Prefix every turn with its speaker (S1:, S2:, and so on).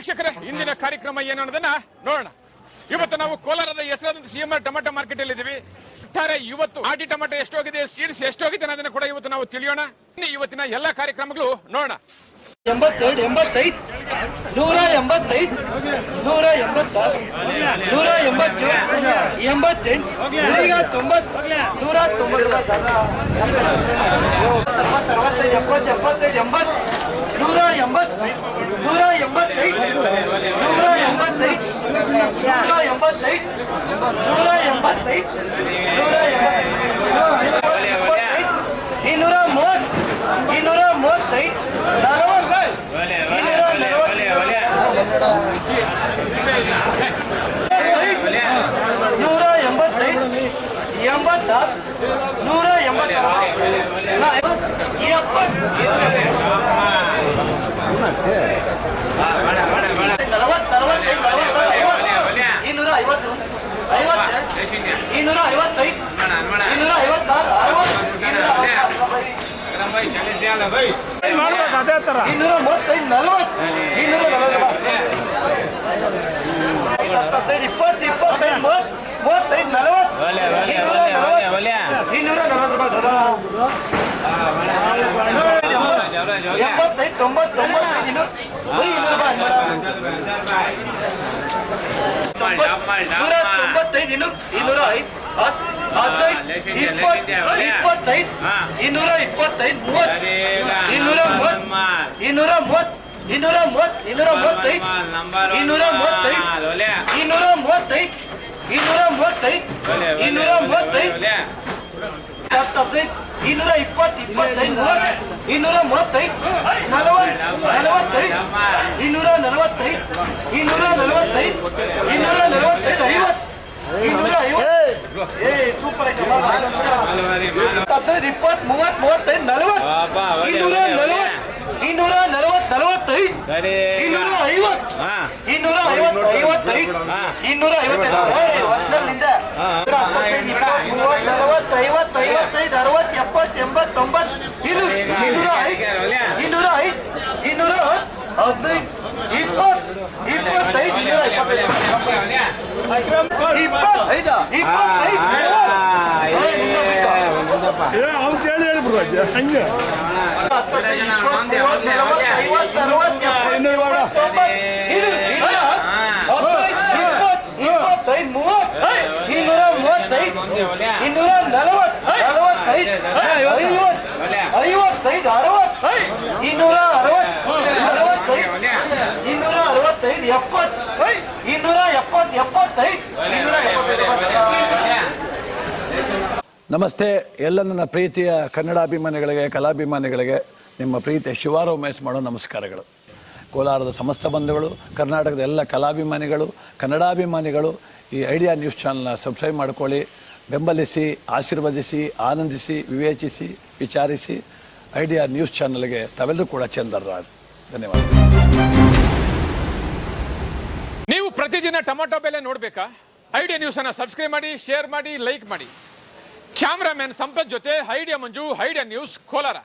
S1: ವೀಕ್ಷಕರೇ, ಇಂದಿನ ಕಾರ್ಯಕ್ರಮ ಏನು ಅನ್ನೋದನ್ನ ನೋಡೋಣ. ಇವತ್ತು ನಾವು ಕೋಲಾರದ ಹೆಸರಾದಂತ ಸಿಎಂಆರ್ ಟೊಮೆಟೊ ಮಾರ್ಕೆಟ್ ಅಲ್ಲಿ ಇದ್ದೀವಿ. ಒಟ್ಟಾರೆ ಇವತ್ತು ಆಟಿ ಟೊಮೆಟೊ ಎಷ್ಟೋಗಿದೆ, ಸೀಡ್ಸ್ ಎಷ್ಟೋಗಿದೆ ಅನ್ನೋದನ್ನ ಕೂಡ ಇವತ್ತು ನಾವು ತಿಳಿಯೋಣ. ಇವತ್ತಿನ ಎಲ್ಲಾ ಕಾರ್ಯಕ್ರಮಗಳು ನೋಡೋಣ.
S2: 82, 85, 185, 186, 187, 88, 90,
S3: ನಮಸ್ತೆ. ಎಲ್ಲ ನನ್ನ ಪ್ರೀತಿಯ ಕನ್ನಡಾಭಿಮಾನಿಗಳಿಗೆ, ಕಲಾಭಿಮಾನಿಗಳಿಗೆ ನಿಮ್ಮ ಪ್ರೀತಿಯ ಶಿವಾರಾವ್ ಮ್ಯಾಚ್ ಮಾಡೋ ನಮಸ್ಕಾರಗಳು. ಕೋಲಾರದ ಸಮಸ್ತ ಬಂಧುಗಳು, ಕರ್ನಾಟಕದ ಎಲ್ಲ ಕಲಾಭಿಮಾನಿಗಳು, ಕನ್ನಡಾಭಿಮಾನಿಗಳು ಈ ಐಡಿಯಾ ನ್ಯೂಸ್ ಚಾನಲ್ನ ಸಬ್ಸ್ಕ್ರೈಬ್ ಮಾಡ್ಕೊಳ್ಳಿ, ಬೆಂಬಲಿಸಿ, ಆಶೀರ್ವದಿಸಿ, ಆನಂದಿಸಿ, ವಿವೇಚಿಸಿ, ವಿಚಾರಿಸಿ. ಐಡಿಯಾ ನ್ಯೂಸ್ ಚಾನಲ್ಗೆ ತಾವೆಲ್ಲರೂ ಕೂಡ ಚಂದರ್ರಾಜ್. ಧನ್ಯವಾದ.
S1: ನೀವು ಪ್ರತಿದಿನ ಟೊಮೆಟೊ ಬೆಲೆ ನೋಡ್ಬೇಕಾ? ಐಡಿಯಾ ನ್ಯೂಸ್ ಅನ್ನ ಸಬ್ಸ್ಕ್ರೈಬ್ ಮಾಡಿ, ಶೇರ್ ಮಾಡಿ, ಲೈಕ್ ಮಾಡಿ. ಕ್ಯಾಮ್ರಾಮನ್ ಸಂಪತ್ ಜೊತೆ ಐಡಿಯಾ ಮಂಜು, ಐಡಿಯಾ ನ್ಯೂಸ್, ಕೋಲಾರ.